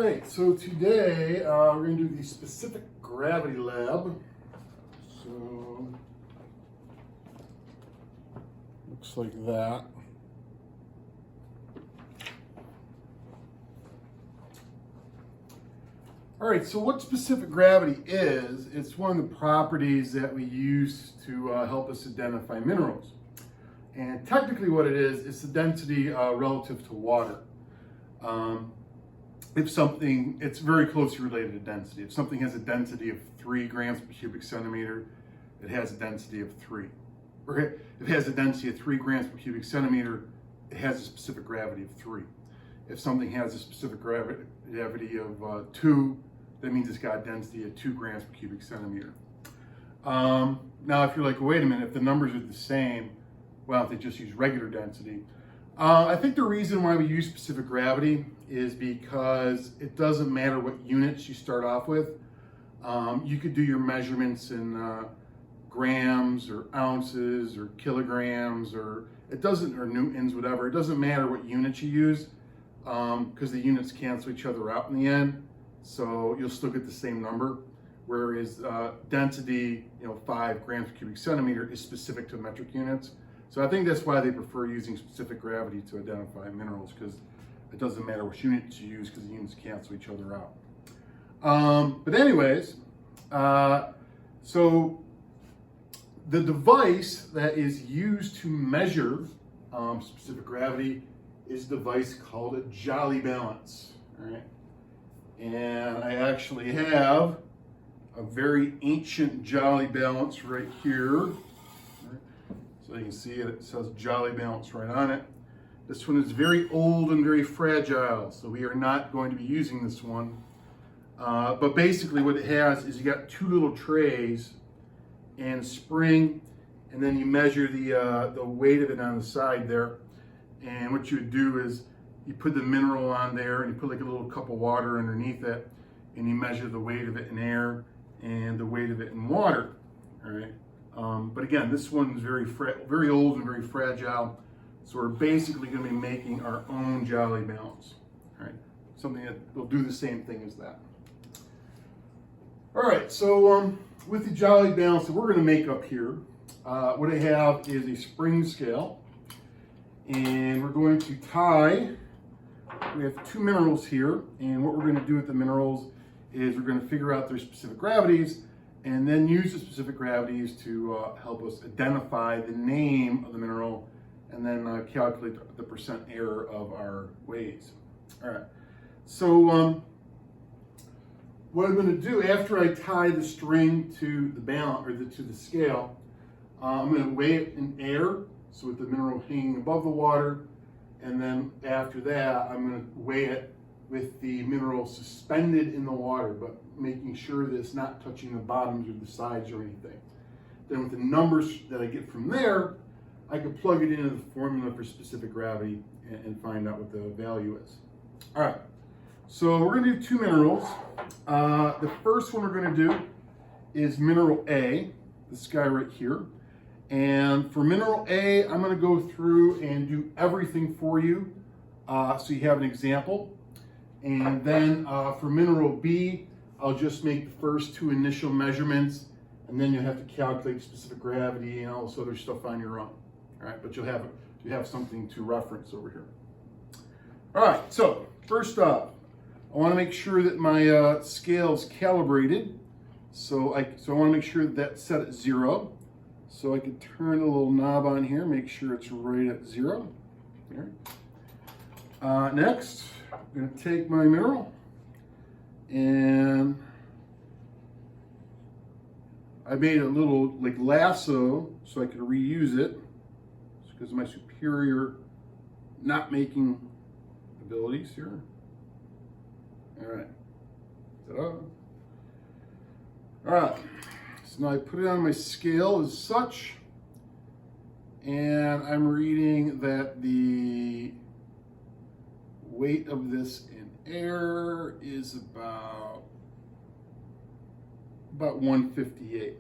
right, so today we're going to do the specific gravity lab. So, looks like that. All right, so what specific gravity is, it's one of the properties that we use to help us identify minerals. And technically what it is, it's the density relative to water. If something, it's very closely related to density. If something has a density of 3 grams per cubic centimeter, it has a density of 3. Or if it has a density of 3 grams per cubic centimeter, it has a specific gravity of 3. If something has a specific gravity of 2, that means it's got a density of 2 grams per cubic centimeter. Now, if you're like, wait a minute, if the numbers are the same, well, if they just use regular density. I think the reason why we use specific gravity is because it doesn't matter what units you start off with. You could do your measurements in grams or ounces or kilograms or newtons, whatever. It doesn't matter what units you use because the units cancel each other out in the end. So you'll still get the same number. Whereas density, 5 grams per cubic centimeter is specific to metric units. So I think that's why they prefer using specific gravity to identify minerals, because it doesn't matter which units you use because the units cancel each other out. But anyways, so the device that is used to measure specific gravity is a device called a Jolly balance. All right? And I actually have a very ancient Jolly balance right here. So you can see it says Jolly balance right on it. This one is very old and very fragile, so we are not going to be using this one. But basically what it has is you got 2 little trays and a spring, and then you measure the weight of it on the side there. And what you would do is you put the mineral on there and you put like a little cup of water underneath it, and you measure the weight of it in air and the weight of it in water. All right. But again, this one's very old and very fragile. So we're basically going to be making our own Jolly balance. All right. Something that will do the same thing as that. All right. So with the Jolly balance that we're going to make up here, what I have is a spring scale. And we're going to tie, we have 2 minerals here. And what we're going to do with the minerals is we're going to figure out their specific gravities and then use the specific gravities to help us identify the name of the mineral and then calculate the percent error of our weights. All right, so what I'm going to do after I tie the string to the balance or to the scale, I'm going to weigh it in air, so with the mineral hanging above the water, and then after that I'm going to weigh it with the mineral suspended in the water, but making sure that it's not touching the bottoms or the sides or anything. Then with the numbers that I get from there, I can plug it into the formula for specific gravity and find out what the value is. All right, so we're gonna do 2 minerals. The first one we're gonna do is mineral A, this guy right here. And for mineral A, I'm gonna go through and do everything for you so you have an example. And then for mineral B, I'll just make the first 2 initial measurements, and then you'll have to calculate specific gravity and all this other stuff on your own. All right, but you have something to reference over here. All right, so first off, I want to make sure that my scale is calibrated. So I want to make sure that that's set at 0. So I can turn the little knob on here, make sure it's right at 0. All right. Next, I'm going to take my mineral and I made a little like lasso so I could reuse it because of my superior knot making abilities here. All right. Ta-da. All right. So now I put it on my scale as such, and I'm reading that the weight of this in air is about 158.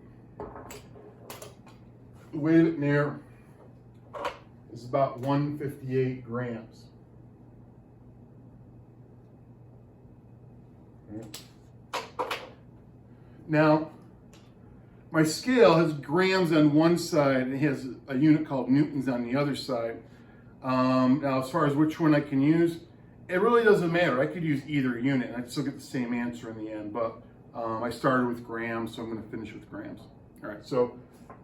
The weight of it in air is about 158 grams. Now, my scale has grams on one side and it has a unit called newtons on the other side. Now, as far as which one I can use, it really doesn't matter. I could use either unit and I'd still get the same answer in the end, but I started with grams, so I'm going to finish with grams. All right, so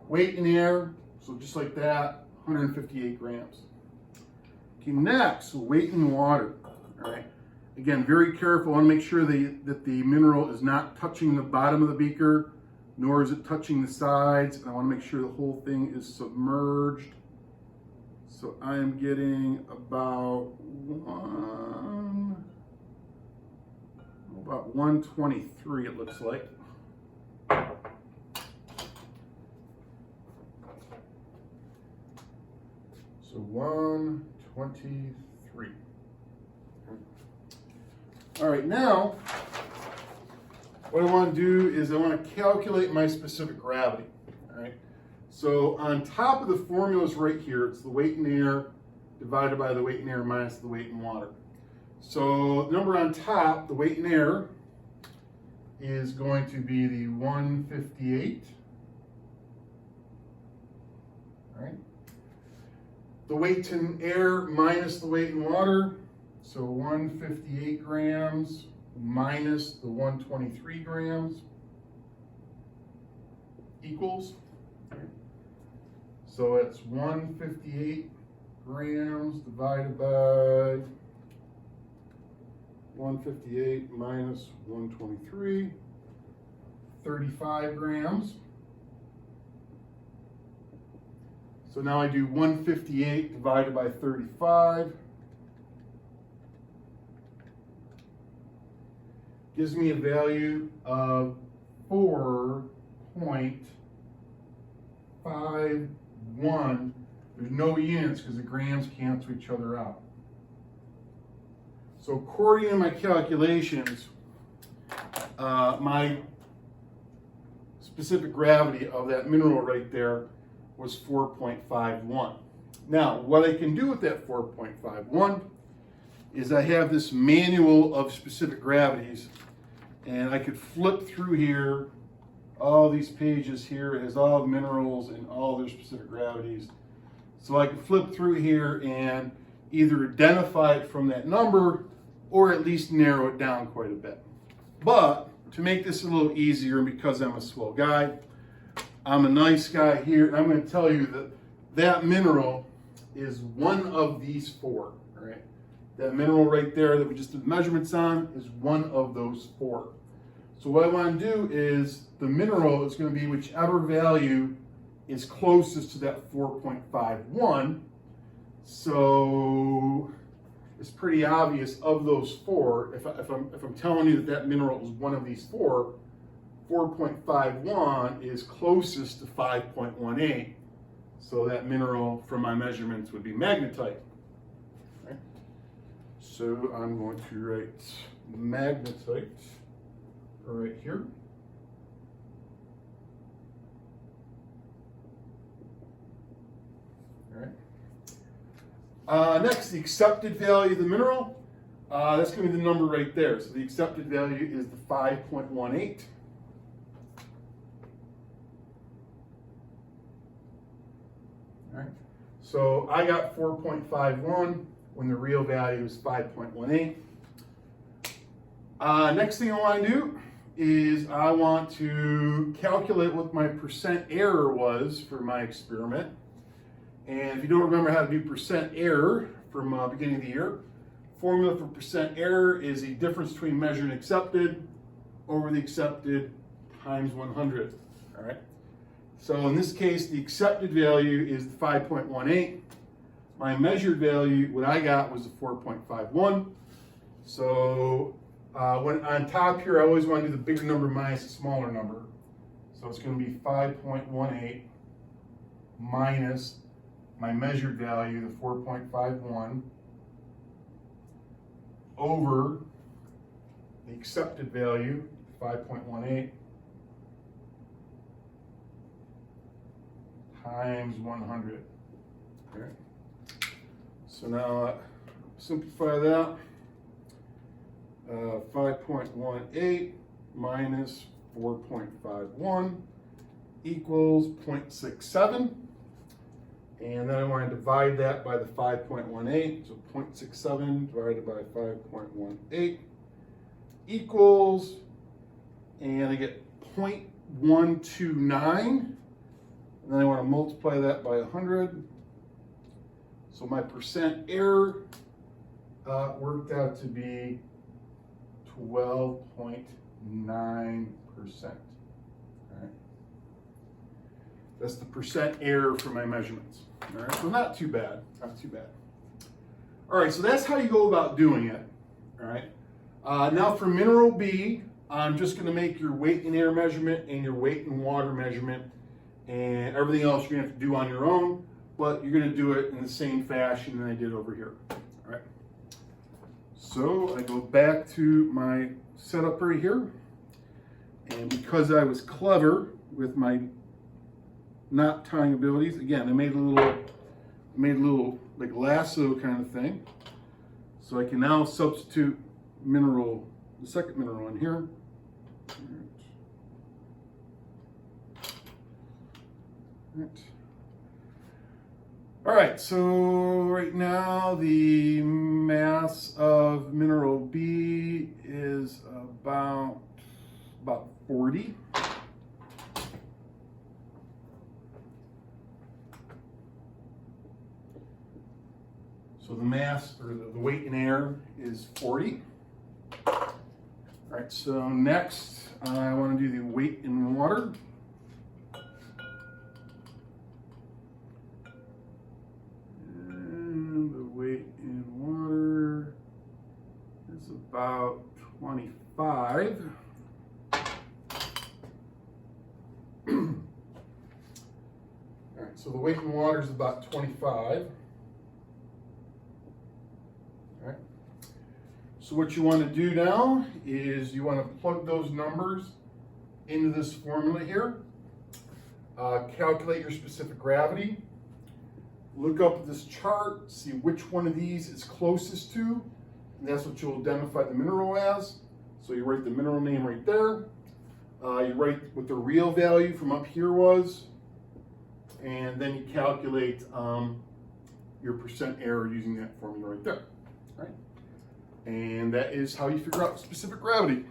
weight in the air, so just like that, 158 grams. Okay, next, weight in water. All right, again, very careful. I want to make sure that the mineral is not touching the bottom of the beaker, nor is it touching the sides. And I want to make sure the whole thing is submerged. So I'm getting about 123, it looks like. So 123. All right, now what I want to do is I want to calculate my specific gravity. All right. So on top of the formulas right here, it's the weight in air divided by the weight in air minus the weight in water. So the number on top, the weight in air, is going to be the 158. All right. The weight in air minus the weight in water, so 158 grams minus the 123 grams equals. So it's 158 grams divided by 158 minus 123, 35 grams. So now I do 158 divided by 35. Gives me a value of 4.51. There's no units because the grams cancel each other out. So according to my calculations, my specific gravity of that mineral right there was 4.51. Now, what I can do with that 4.51 is I have this manual of specific gravities, and I could flip through here, all these pages here. It has all the minerals and all their specific gravities. So I can flip through here and either identify it from that number or at least narrow it down quite a bit. But to make this a little easier, and because I'm a slow guy, I'm a nice guy here, and I'm going to tell you that that mineral is one of these four. All right, that mineral right there that we just did measurements on is one of those four. So what I want to do is the mineral is going to be whichever value is closest to that 4.51. So it's pretty obvious of those four. If I'm telling you that that mineral is one of these four, 4.51 is closest to 5.18. So that mineral from my measurements would be magnetite. Okay. So I'm going to write magnetite right here. All right. Next, the accepted value of the mineral. That's going to be the number right there. So the accepted value is the 5.18. All right. So I got 4.51 when the real value is 5.18. Next thing I want to do is I want to calculate what my percent error was for my experiment. And if you don't remember how to do percent error from beginning of the year, formula for percent error is the difference between measured and accepted over the accepted times 100. All right. So in this case, the accepted value is the 5.18. My measured value, what I got, was the 4.51. So when on top here, I always want to do the bigger number minus the smaller number. So it's going to be 5.18 minus my measured value, the 4.51, over the accepted value, 5.18, times 100. Okay. So now simplify that. 5.18 minus 4.51 equals 0.67. And then I want to divide that by the 5.18. So 0.67 divided by 5.18 equals, and I get 0.129. And then I want to multiply that by 100. So my percent error worked out to be 12.9%. All right. That's the percent error for my measurements. All right, so not too bad, not too bad. All right, so that's how you go about doing it. All right. Now for mineral B, I'm just going to make your weight and air measurement and your weight and water measurement, and everything else you're going to have to do on your own, but you're going to do it in the same fashion that I did over here. All right. So I go back to my setup right here, and because I was clever with my knot tying abilities, again, I made a little like lasso kind of thing. So I can now substitute the second mineral in here. All right, so right now the mass of mineral B is about 40. So the mass, or the weight in air, is 40. All right, so next I want to do the weight in water. And the weight in water is about 25. All right, so the weight in water is about 25. So what you want to do now is you want to plug those numbers into this formula here. Calculate your specific gravity. Look up at this chart, see which one of these is closest to, and that's what you'll identify the mineral as. So you write the mineral name right there. You write what the real value from up here was, and then you calculate your percent error using that formula right there. All right? And that is how you figure out specific gravity.